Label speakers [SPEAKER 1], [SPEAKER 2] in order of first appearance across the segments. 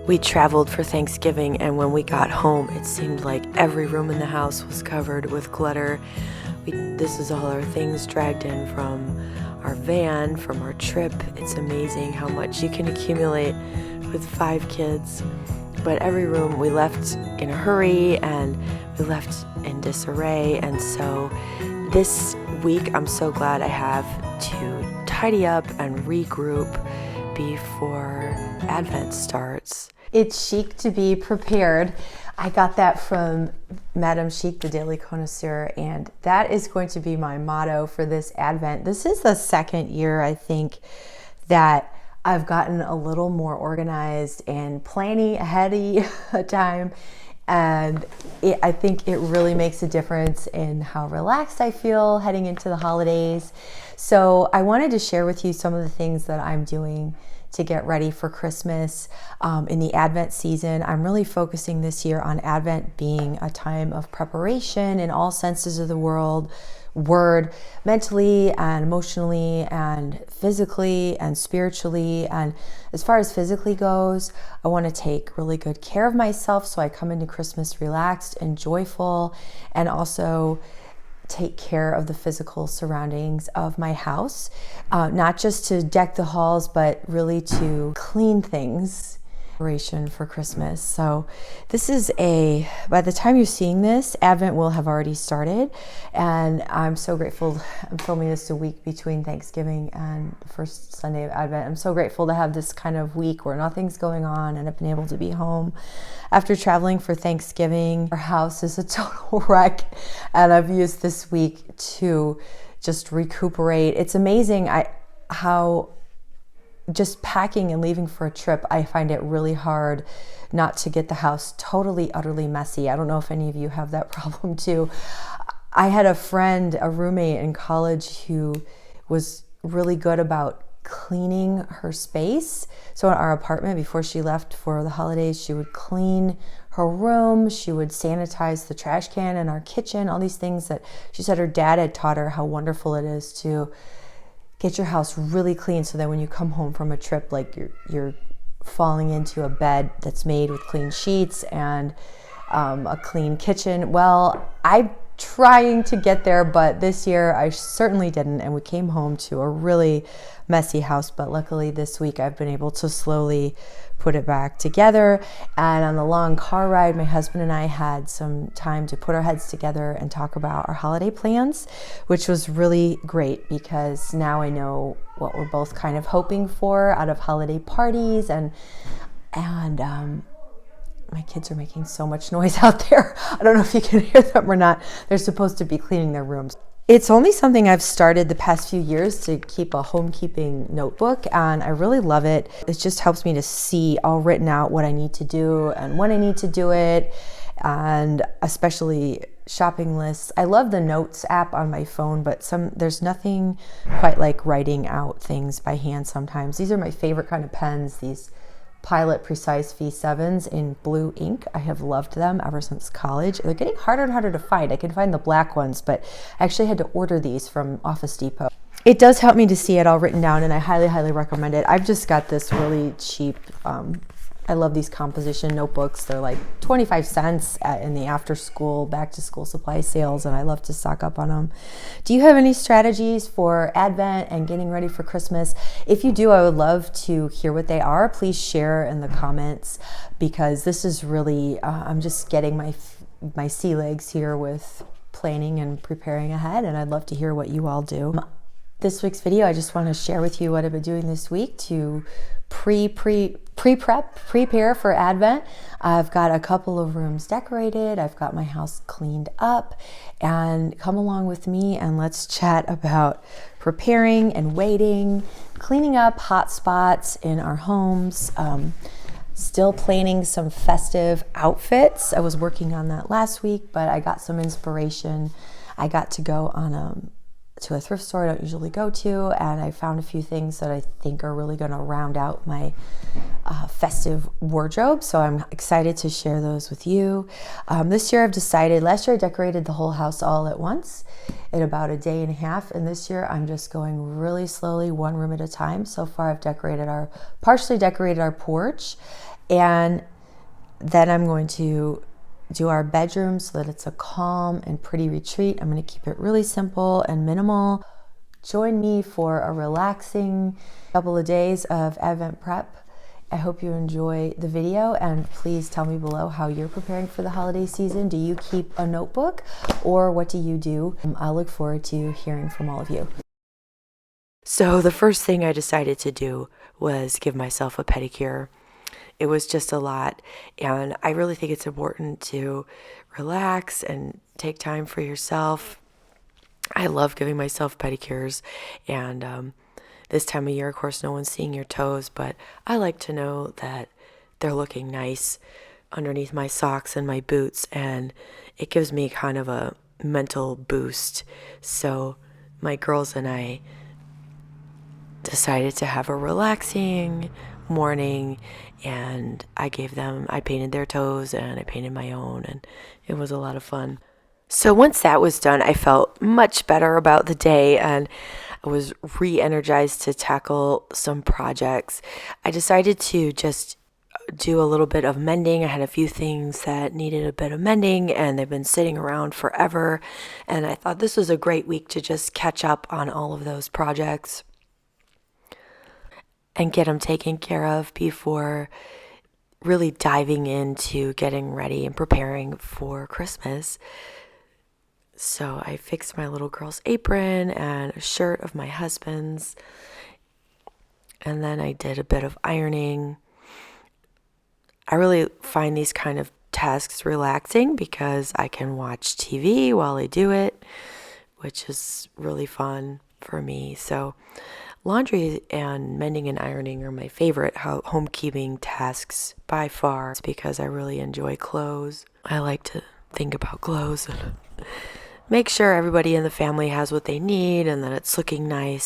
[SPEAKER 1] We traveled for Thanksgiving, and when we got home, it seemed like every room in the house was covered with clutter. This is all our things dragged in from our van, from our trip. It's amazing how much you can accumulate with 5 kids. But every room we left in a hurry, and we left in disarray. And so this week, I'm so glad I have to tidy up and regroup before Advent starts. It's chic to be prepared. I got that from Madame Chic, the Daily Connoisseur, and that is going to be my motto for this Advent. This is the second year, I think, that I've gotten a little more organized and planning ahead of time. And I think it really makes a difference in how relaxed I feel heading into the holidays. So I wanted to share with you some of the things that I'm doing to get ready for Christmas in the Advent season. I'm really focusing this year on Advent being a time of preparation in all senses of the word, mentally and emotionally and physically and spiritually. And as far as physically goes, I want to take really good care of myself so I come into Christmas relaxed and joyful, and also take care of the physical surroundings of my house, not just to deck the halls, but really to clean things for Christmas. So this is by the time you're seeing this, Advent will have already started, and I'm so grateful. I'm filming this a week between Thanksgiving and the first Sunday of Advent. I'm so grateful to have this kind of week where nothing's going on, and I've been able to be home. After traveling for Thanksgiving, our house is a total wreck, and I've used this week to just recuperate. It's amazing how just packing and leaving for a trip, I find it really hard not to get the house totally, utterly messy. I don't know if any of you have that problem too. I had a roommate in college who was really good about cleaning her space. So in our apartment, before she left for the holidays, she would clean her room, she would sanitize the trash can in our kitchen, all these things that she said her dad had taught her how wonderful it is to get your house really clean, so that when you come home from a trip, like you're falling into a bed that's made with clean sheets and a clean kitchen. Well, I'm trying to get there, but this year I certainly didn't, and we came home to a really messy house. But luckily this week I've been able to slowly put it back together. And on the long car ride, my husband and I had some time to put our heads together and talk about our holiday plans, which was really great because now I know what we're both kind of hoping for out of holiday parties. And my kids are making so much noise out there. I don't know if you can hear them or not. They're supposed to be cleaning their rooms. It's only something I've started the past few years to keep a homekeeping notebook, and I really love it. It just helps me to see all written out what I need to do and when I need to do it, and especially shopping lists. I love the Notes app on my phone, but there's nothing quite like writing out things by hand sometimes. These are my favorite kind of pens, these Pilot Precise V7s in blue ink. I have loved them ever since college. They're getting harder and harder to find. I can find the black ones, but I actually had to order these from Office Depot. It does help me to see it all written down, and I highly, highly recommend it. I've just got this really cheap, I love these composition notebooks. They're like 25 cents in the after school, back to school supply sales, and I love to stock up on them. Do you have any strategies for Advent and getting ready for Christmas? If you do, I would love to hear what they are. Please share in the comments, because this is really, I'm just getting my sea legs here with planning and preparing ahead, and I'd love to hear what you all do. This week's video, I just want to share with you what I've been doing this week to prepare for Advent. I've got a couple of rooms decorated. I've got my house cleaned up, and come along with me and let's chat about preparing and waiting, cleaning up hot spots in our homes, still planning some festive outfits. I was working on that last week, but I got some inspiration. I got to go to a thrift store I don't usually go to, and I found a few things that I think are really going to round out my festive wardrobe. So I'm excited to share those with you. This year I've decided, last year I decorated the whole house all at once in about a day and a half, and this year I'm just going really slowly, one room at a time. So far I've partially decorated our porch, And then I'm going to do our bedroom so that it's a calm and pretty retreat. I'm going to keep it really simple and minimal. Join me for a relaxing couple of days of Advent prep. I hope you enjoy the video, and please tell me below how you're preparing for the holiday season. Do you keep a notebook, or what do you do? I look forward to hearing from all of you. So the first thing I decided to do was give myself a pedicure. It was just a lot, and I really think it's important to relax and take time for yourself. I love giving myself pedicures, and this time of year, of course, no one's seeing your toes, but I like to know that they're looking nice underneath my socks and my boots, and it gives me kind of a mental boost. So my girls and I decided to have a relaxing morning, and I painted their toes and I painted my own, and it was a lot of fun. So once that was done, I felt much better about the day, and I was re-energized to tackle some projects. I decided to just do a little bit of mending. I had a few things that needed a bit of mending, and they've been sitting around forever, and I thought this was a great week to just catch up on all of those projects and get them taken care of before really diving into getting ready and preparing for Christmas. So I fixed my little girl's apron and a shirt of my husband's, and then I did a bit of ironing. I really find these kind of tasks relaxing because I can watch TV while I do it, which is really fun for me. So laundry and mending and ironing are my favorite homekeeping tasks by far. It's because I really enjoy clothes. I like to think about clothes and make sure everybody in the family has what they need and that it's looking nice.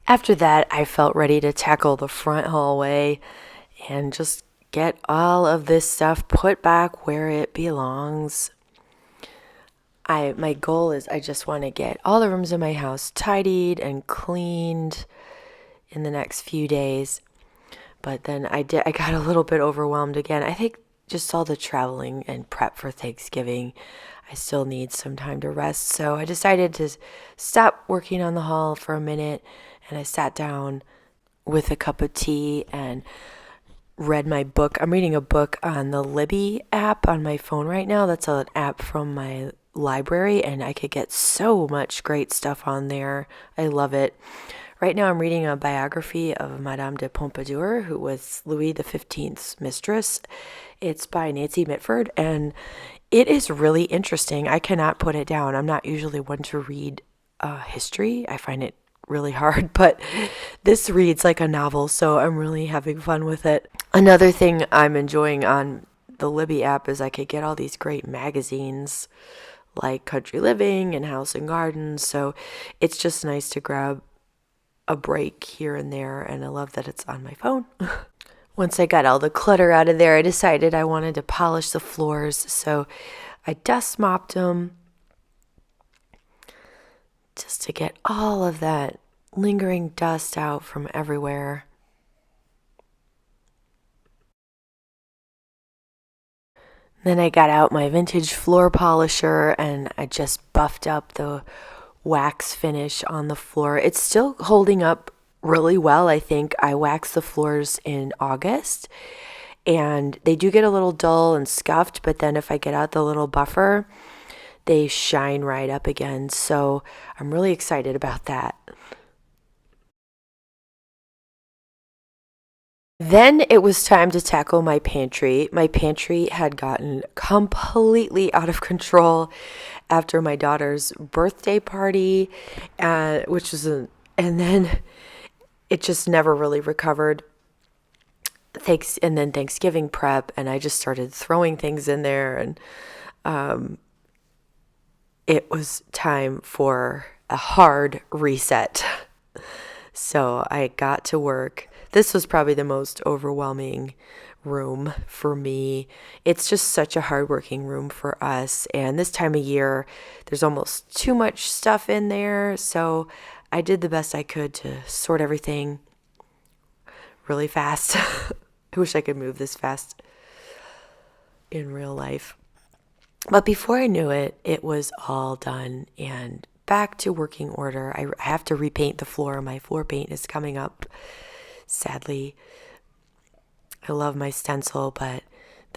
[SPEAKER 1] After that, I felt ready to tackle the front hallway and just get all of this stuff put back where it belongs. My goal is I just want to get all the rooms in my house tidied and cleaned in the next few days. But then I got a little bit overwhelmed again. I think just all the traveling and prep for Thanksgiving, I still need some time to rest. So I decided to stop working on the haul for a minute, and I sat down with a cup of tea and read my book. I'm reading a book on the Libby app on my phone right now. That's an app from my library, and I could get so much great stuff on there. I love it. Right now I'm reading a biography of Madame de Pompadour, who was Louis XV's mistress. It's by Nancy Mitford, and it is really interesting. I cannot put it down. I'm not usually one to read history. I find it really hard, but this reads like a novel, so I'm really having fun with it. Another thing I'm enjoying on the Libby app is I could get all these great magazines like Country Living and House and Garden, so it's just nice to grab a break here and there, and I love that it's on my phone. Once I got all the clutter out of there, I decided I wanted to polish the floors, so I dust mopped them just to get all of that lingering dust out from everywhere. Then I got out my vintage floor polisher and I just buffed up the wax finish on the floor. It's still holding up really well. I think I waxed the floors in August, and they do get a little dull and scuffed, but then if I get out the little buffer, they shine right up again. So I'm really excited about that. Then it was time to tackle my pantry. My pantry had gotten completely out of control after my daughter's birthday party, and then it just never really recovered. And then Thanksgiving prep, and I just started throwing things in there, and it was time for a hard reset. So I got to work. This was probably the most overwhelming room for me. It's just such a hardworking room for us. And this time of year, there's almost too much stuff in there. So I did the best I could to sort everything really fast. I wish I could move this fast in real life. But before I knew it, it was all done and back to working order. I have to repaint the floor. My floor paint is coming up, sadly. I love my stencil, but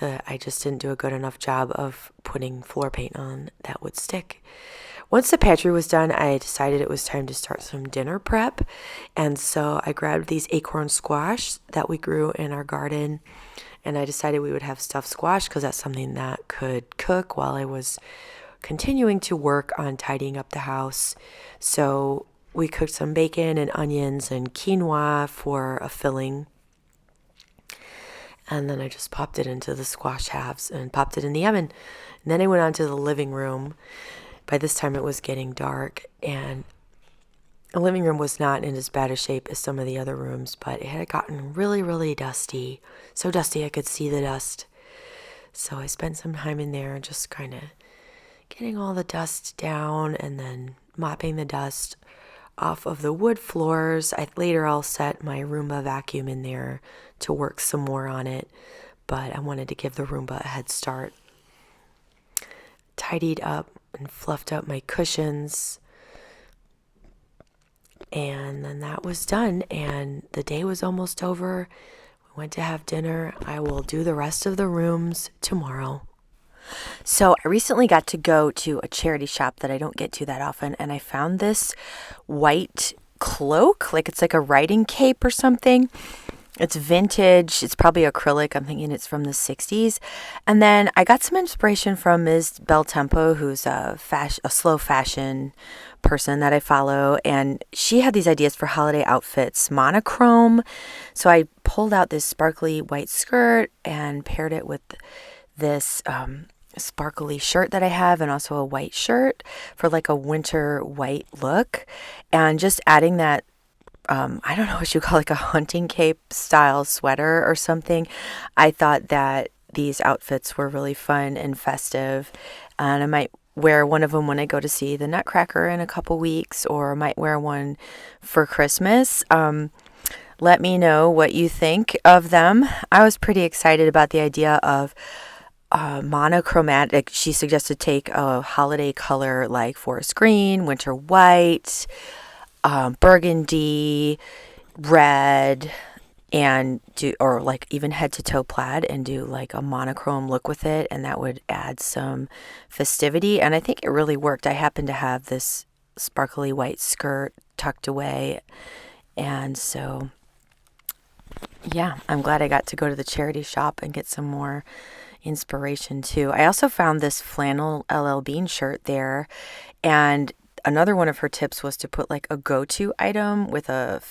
[SPEAKER 1] I just didn't do a good enough job of putting floor paint on that would stick. Once the pantry was done, I decided it was time to start some dinner prep. And so I grabbed these acorn squash that we grew in our garden. And I decided we would have stuffed squash because that's something that could cook while I was continuing to work on tidying up the house. So we cooked some bacon and onions and quinoa for a filling. And then I just popped it into the squash halves and popped it in the oven. And then I went on to the living room. By this time it was getting dark, and the living room was not in as bad a shape as some of the other rooms, but it had gotten really, really dusty. So dusty I could see the dust. So I spent some time in there just kind of getting all the dust down and then mopping the dust off of the wood floors. Later I'll set my Roomba vacuum in there to work some more on it, but I wanted to give the Roomba a head start. Tidied up and fluffed up my cushions, and then that was done, and the day was almost over. We went to have dinner. I will do the rest of the rooms tomorrow. So I recently got to go to a charity shop that I don't get to that often, and I found this white cloak, like it's like a riding cape or something. It's vintage. It's probably acrylic. I'm thinking it's from the 60s. And then I got some inspiration from Ms. Bel Tempo, who's a slow fashion person that I follow. And she had these ideas for holiday outfits, monochrome. So I pulled out this sparkly white skirt and paired it with this sparkly shirt that I have, and also a white shirt for like a winter white look. And just adding that, I don't know what you call, like a hunting cape style sweater or something. I thought that these outfits were really fun and festive, and I might wear one of them when I go to see the Nutcracker in a couple weeks, or I might wear one for Christmas. Let me know what you think of them. I was pretty excited about the idea of monochromatic. She suggested take a holiday color like forest green, winter white, burgundy, red, and or like even head to toe plaid, and do like a monochrome look with it, and that would add some festivity. And I think it really worked. I happen to have this sparkly white skirt tucked away, and so yeah, I'm glad I got to go to the charity shop and get some more inspiration too. I also found this flannel LL Bean shirt there, and another one of her tips was to put like a go-to item with a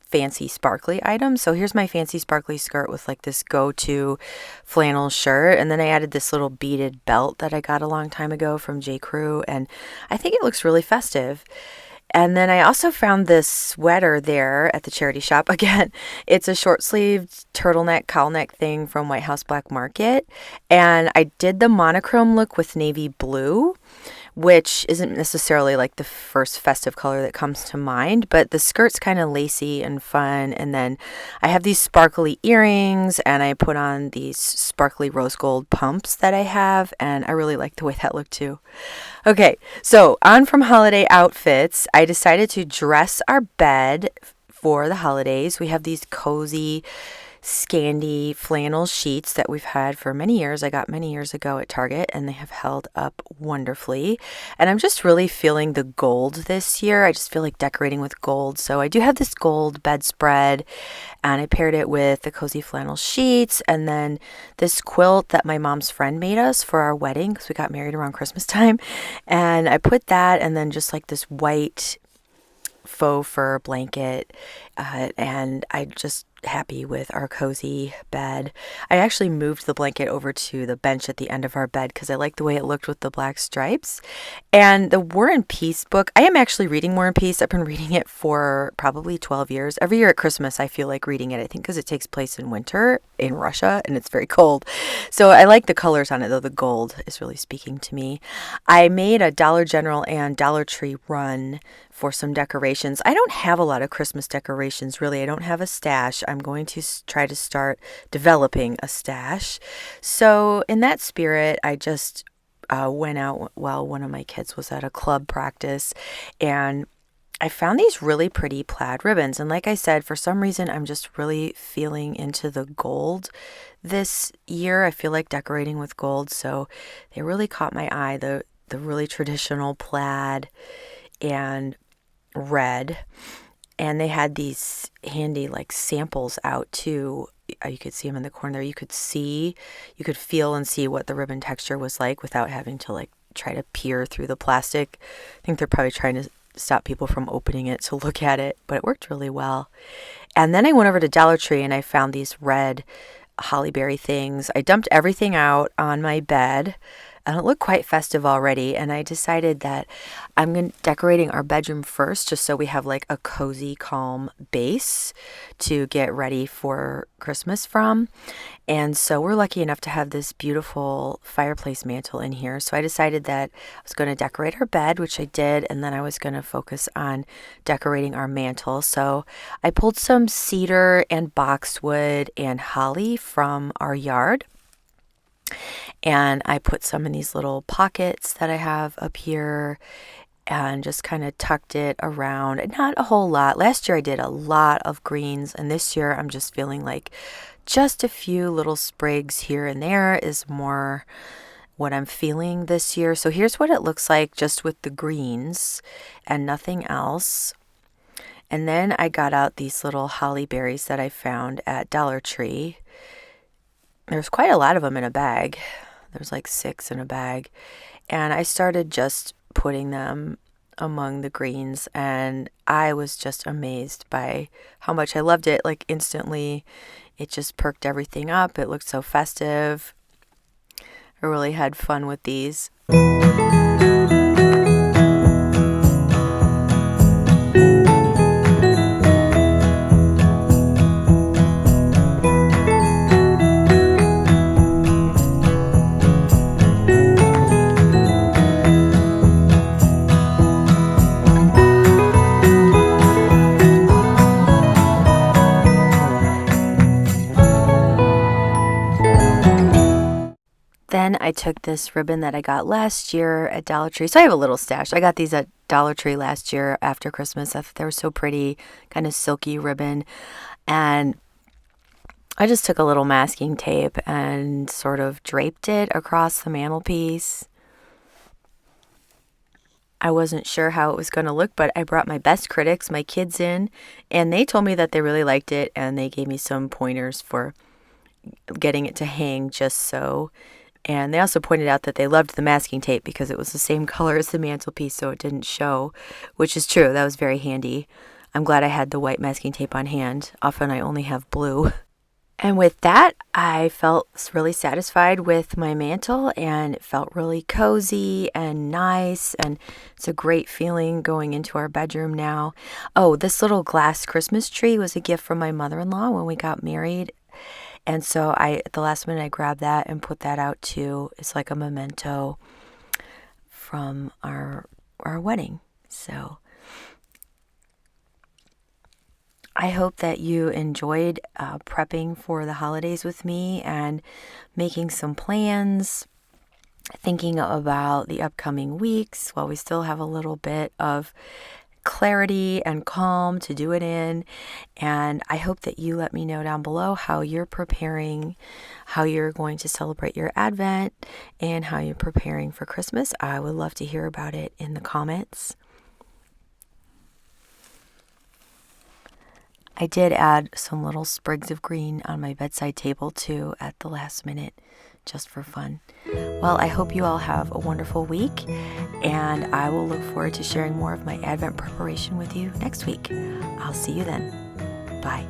[SPEAKER 1] fancy sparkly item. So here's my fancy sparkly skirt with like this go-to flannel shirt, and then I added this little beaded belt that I got a long time ago from J. Crew, and I think it looks really festive. And then I also found this sweater there at the charity shop. Again, it's a short-sleeved turtleneck, cowl neck thing from White House Black Market. And I did the monochrome look with navy blue, which isn't necessarily like the first festive color that comes to mind, but the skirt's kind of lacy and fun. And then I have these sparkly earrings, and I put on these sparkly rose gold pumps that I have, and I really like the way that looked too. Okay, so on from holiday outfits, I decided to dress our bed for the holidays. We have these cozy Scandi flannel sheets that we've had for many years. I got many years ago at Target, and they have held up wonderfully. And I'm just really feeling the gold this year. I just feel like decorating with gold. So I do have this gold bedspread, and I paired it with the cozy flannel sheets, and then this quilt that my mom's friend made us for our wedding, because we got married around Christmas time. And I put that, and then just like this white faux fur blanket, and I just happy with our cozy bed. I actually moved the blanket over to the bench at the end of our bed because I like the way it looked with the black stripes. And the War and Peace book, I am actually reading War and Peace. I've been reading it for probably 12 years. Every year at Christmas, I feel like reading it, I think because it takes place in winter in Russia and it's very cold. So I like the colors on it, though. The gold is really speaking to me. I made a Dollar General and Dollar Tree run for some decorations. I don't have a lot of Christmas decorations, really. I don't have a stash. I'm going to try to start developing a stash. So in that spirit, I just went out while one of my kids was at a club practice, and I found these really pretty plaid ribbons. And like I said, for some reason, I'm just really feeling into the gold this year. I feel like decorating with gold, so they really caught my eye. The really traditional plaid and red, and they had these handy like samples out too. You could see them in the corner there. You could feel and see what the ribbon texture was like without having to like try to peer through the plastic. I think they're probably trying to stop people from opening it to look at it, but it worked really well. And then I went over to Dollar Tree and I found these red holly berry things. I dumped everything out on my bed, and it looked quite festive already, and I decided that I'm decorating our bedroom first just so we have like a cozy, calm base to get ready for Christmas from. And so we're lucky enough to have this beautiful fireplace mantle in here. So I decided that I was going to decorate our bed, which I did, and then I was going to focus on decorating our mantle. So I pulled some cedar and boxwood and holly from our yard, and I put some in these little pockets that I have up here and just kind of tucked it around. Not a whole lot. Last year I did a lot of greens, and this year I'm just feeling like just a few little sprigs here and there is more what I'm feeling this year. So here's what it looks like just with the greens and nothing else. And then I got out these little holly berries that I found at Dollar Tree. There's quite a lot of them in a bag. There's like 6 in a bag. And I started just putting them among the greens, and I was just amazed by how much I loved it. Like instantly, it just perked everything up. It looked so festive. I really had fun with these. Then I took this ribbon that I got last year at Dollar Tree. So I have a little stash. I got these at Dollar Tree last year after Christmas. I thought they were so pretty, kind of silky ribbon. And I just took a little masking tape and sort of draped it across the mantelpiece. I wasn't sure how it was going to look, but I brought my best critics, my kids in, and they told me that they really liked it, and they gave me some pointers for getting it to hang just so. And they also pointed out that they loved the masking tape because it was the same color as the mantelpiece, so it didn't show, which is true. That was very handy. I'm glad I had the white masking tape on hand. Often I only have blue. And with that, I felt really satisfied with my mantle, and it felt really cozy and nice, and it's a great feeling going into our bedroom now. Oh, this little glass Christmas tree was a gift from my mother-in-law when we got married. And so at the last minute, I grabbed that and put that out too. It's like a memento from our wedding. So I hope that you enjoyed prepping for the holidays with me and making some plans, thinking about the upcoming weeks while we still have a little bit of clarity and calm to do it in. And I hope that you let me know down below how you're preparing, how you're going to celebrate your Advent, and how you're preparing for Christmas. I would love to hear about it in the comments. I did add some little sprigs of green on my bedside table too at the last minute, just for fun. Well, I hope you all have a wonderful week, and I will look forward to sharing more of my Advent preparation with you next week. I'll see you then. Bye.